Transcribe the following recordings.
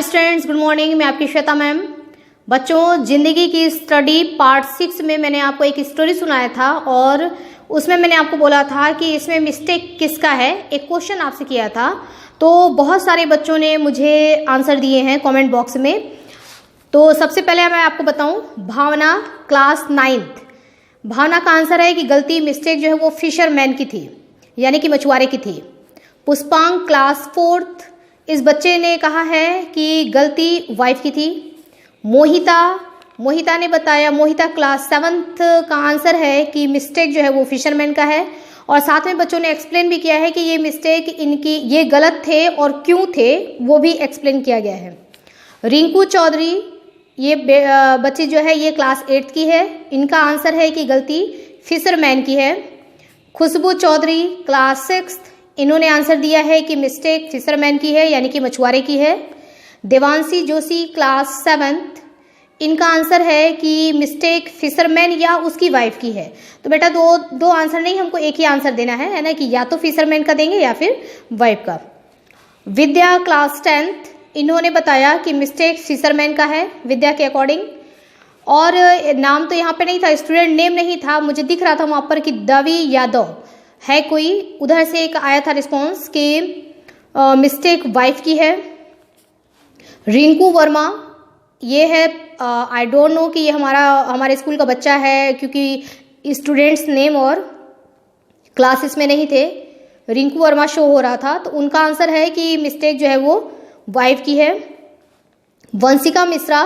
Students, good morning. मैं आपकी Shweta ma'am. बच्चों, जिंदगी की स्टडी पार्ट 6 में मैंने आपको एक स्टोरी सुनाया था और उसमें मैंने आपको बोला था कि इसमें मिस्टेक किसका है। एक क्वेश्चन आपसे किया था, तो बहुत सारे बच्चों ने मुझे आंसर दिए हैं कमेंट बॉक्स में। तो सबसे पहले मैं आपको बताऊं, भावना क्लास 9th, भावना का आंसर है कि गलती मिस्टेक जो है वो फिशरमैन की थी, यानी कि मछुआरे की थी। पुष्पांग क्लास 4th, इस बच्चे ने कहा है कि गलती वाइफ की थी। मोहिता ने बताया, मोहिता क्लास 7th का आंसर है कि मिस्टेक जो है वो फिशरमैन का है। और साथ में बच्चों ने एक्सप्लेन भी किया है कि ये मिस्टेक इनकी ये गलत थे और क्यों थे, वो भी एक्सप्लेन किया गया है। रिंकू चौधरी, ये बच्ची जो है ये क्लास 8th की है, इनका आंसर है कि गलती फिशरमैन की है। खुशबू चौधरी क्लास 6th, इन्होंने आंसर दिया है कि मिस्टेक फिशरमैन की है, यानी कि मछुआरे की है। देवांशी जोशी क्लास 7th, इनका आंसर है कि मिस्टेक फिशरमैन या उसकी वाइफ की है। तो बेटा दो आंसर नहीं, हमको एक ही आंसर देना है ना, कि या तो फिशरमैन का देंगे या फिर वाइफ का। विद्या क्लास 10th, इन्होंने बताया कि मिस्टेक फिशरमैन का है विद्या के अकॉर्डिंग। और नाम तो यहाँ पे नहीं था, स्टूडेंट नेम नहीं था, मुझे दिख रहा था वहाँ पर कि दवी यादव है कोई, उधर से एक आया था रिस्पॉन्स कि मिस्टेक वाइफ की है। रिंकू वर्मा, ये है आई डोंट नो कि ये हमारे स्कूल का बच्चा है, क्योंकि स्टूडेंट्स नेम और क्लासेस में नहीं थे। रिंकू वर्मा शो हो रहा था, तो उनका आंसर है कि मिस्टेक जो है वो वाइफ की है। वंशिका मिश्रा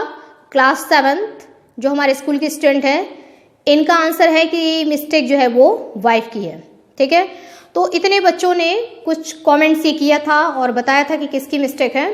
क्लास 7th, जो हमारे स्कूल की स्टूडेंट है, इनका आंसर है कि मिस्टेक जो है वो वाइफ की है। ठीक है, तो इतने बच्चों ने कुछ कमेंट्स ये किया था और बताया था कि किसकी मिस्टेक है।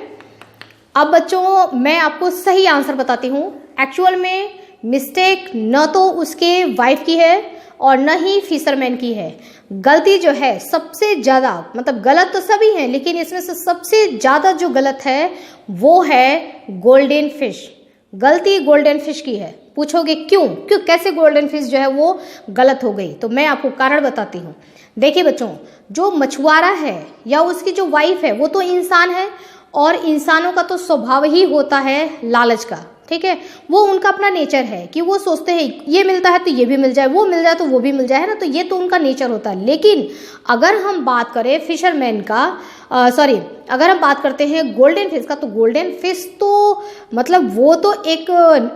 अब बच्चों, मैं आपको सही आंसर बताती हूँ। एक्चुअल में मिस्टेक न तो उसके वाइफ की है और न ही फिशरमैन की है। गलती जो है सबसे ज़्यादा, मतलब गलत तो सभी हैं, लेकिन इसमें से सबसे ज़्यादा जो गलत है वो है गोल्डन फिश। गलती गोल्डन फिश की है। पूछोगे क्यों कैसे गोल्डन फिश जो है वो गलत हो गई, तो मैं आपको कारण बताती हूँ। देखिए बच्चों, जो मछुआरा है या उसकी जो वाइफ है वो तो इंसान है, और इंसानों का तो स्वभाव ही होता है लालच का। ठीक है, वो उनका अपना नेचर है कि वो सोचते हैं ये मिलता है तो ये भी मिल जाए, वो मिल जाए तो वो भी मिल जाए, है ना, तो ये तो उनका नेचर होता है। लेकिन अगर हम बात करें फिशरमैन का, अगर हम बात करते हैं गोल्डन फिश का, तो गोल्डन फिश तो मतलब वो तो एक,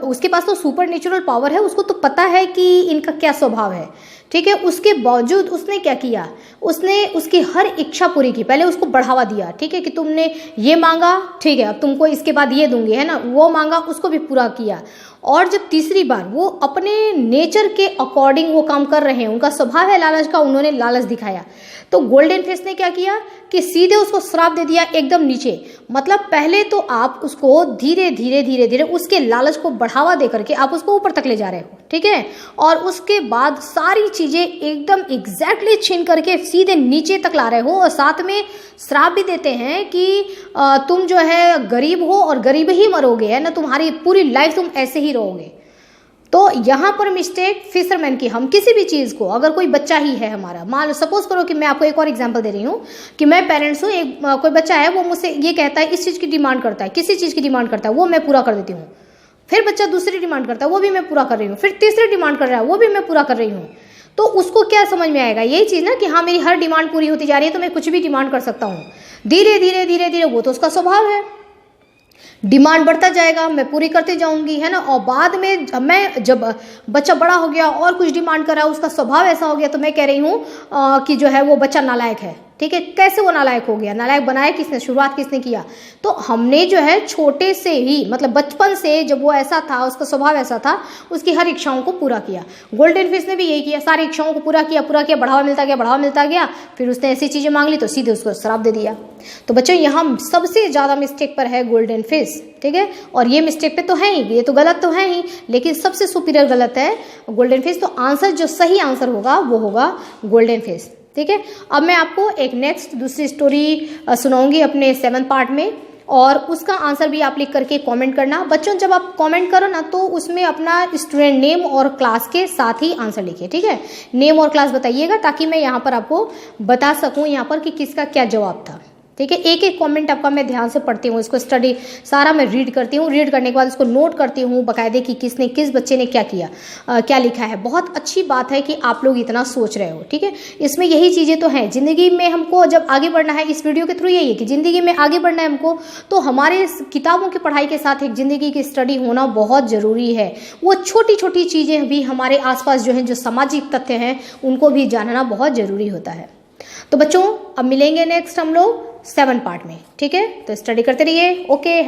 उसके पास तो सुपर नेचुरल पावर है, उसको तो पता है कि इनका क्या स्वभाव है। ठीक है, उसके बावजूद उसने क्या किया, उसने उसकी हर इच्छा पूरी की। पहले उसको बढ़ावा दिया, ठीक है, कि तुमने ये मांगा, ठीक है, अब तुमको इसके बाद ये दूंगी, है ना, वो मांगा, उसको भी पूरा किया। और जब तीसरी बार वो अपने नेचर के अकॉर्डिंग वो काम कर रहे हैं, उनका स्वभाव है लालच का, उन्होंने लालच दिखाया, तो गोल्डन फिश ने क्या किया कि सीधे उसको श्राप दे दिया एकदम नीचे। मतलब पहले तो आप उसको धीरे धीरे उसके लालच को बढ़ावा दे करके आप उसको ऊपर तक ले जा रहे हो, ठीक है, और उसके बाद सारी चीजें एकदम एग्जैक्टली छीन करके सीधे नीचे तक ला रहे हो, और साथ में श्राप भी देते हैं कि तुम जो है गरीब हो और गरीब ही मरोगे, है ना, तुम्हारी पूरी लाइफ तुम ऐसे ही रहोगे। तो यहाँ पर मिस्टेक फिशरमैन की। हम किसी भी चीज़ को, अगर कोई बच्चा ही है हमारा, मान लो सपोज करो कि मैं आपको एक और एग्जांपल दे रही हूँ कि मैं पेरेंट्स हूँ, कोई बच्चा है वो मुझसे ये कहता है, इस चीज़ की डिमांड करता है, किसी चीज़ की डिमांड करता है, वो मैं पूरा कर देती हूँ। फिर बच्चा दूसरी डिमांड करता है, वो भी मैं पूरा कर रही हूँ। फिर तीसरी डिमांड कर रहा है, वो भी मैं पूरा कर रही हूँ। तो उसको क्या समझ में आएगा, यही चीज़ ना, कि हाँ मेरी हर डिमांड पूरी होती जा रही है तो मैं कुछ भी डिमांड कर सकता हूँ। धीरे धीरे वो तो उसका स्वभाव है, डिमांड बढ़ता जाएगा, मैं पूरी करते जाऊंगी, है ना, और बाद में जब बच्चा बड़ा हो गया और कुछ डिमांड कर रहा है, उसका स्वभाव ऐसा हो गया, तो मैं कह रही हूँ कि जो है वो बच्चा नालायक है। ठीक है, कैसे वो नालायक हो गया, नालायक बनाया किसने, शुरुआत किसने किया, तो हमने जो है छोटे से ही, मतलब बचपन से जब वो ऐसा था, उसका स्वभाव ऐसा था, उसकी हर इच्छाओं को पूरा किया। गोल्डन फिश ने भी यही किया, सारी इच्छाओं को पूरा किया, बढ़ावा मिलता गया, फिर उसने ऐसी चीजें मांग ली तो सीधे उसको श्राप दे दिया। तो बच्चों, यहाँ सबसे ज्यादा मिस्टेक पर है गोल्डन फिश। ठीक है, और ये मिस्टेक पे तो है ही, ये तो गलत तो है ही, लेकिन सबसे सुपीरियर गलत है गोल्डन फिश। तो आंसर, जो सही आंसर होगा वो होगा गोल्डन फिश। ठीक है, अब मैं आपको एक नेक्स्ट दूसरी स्टोरी सुनाऊंगी अपने 7th पार्ट में, और उसका आंसर भी आप लिख करके कमेंट करना। बच्चों, जब आप कमेंट करो ना, तो उसमें अपना स्टूडेंट नेम और क्लास के साथ ही आंसर लिखिए। ठीक है, नेम और क्लास बताइएगा, ताकि मैं यहाँ पर आपको बता सकूँ यहाँ पर कि किसका क्या जवाब था। ठीक है। एक एक कमेंट आपका मैं ध्यान से पढ़ती हूँ, इसको स्टडी सारा मैं रीड करती हूँ, रीड करने के बाद इसको नोट करती हूँ बाकायदे कि किसने किस बच्चे ने क्या किया, क्या लिखा है। बहुत अच्छी बात है कि आप लोग इतना सोच रहे हो, ठीक है। इसमें यही चीज़ें तो हैं, ज़िंदगी में हमको जब आगे बढ़ना है, इस वीडियो के थ्रू यही है कि ज़िंदगी में आगे बढ़ना है हमको, तो हमारे किताबों की पढ़ाई के साथ एक ज़िंदगी की स्टडी होना बहुत ज़रूरी है। वो छोटी छोटी चीज़ें भी हमारे आसपास जो हैं, जो सामाजिक तथ्य हैं, उनको भी जानना बहुत ज़रूरी होता है। तो बच्चों अब मिलेंगे नेक्स्ट हम लोग 7 पार्ट में, ठीक है। तो स्टडी करते रहिए। ओके।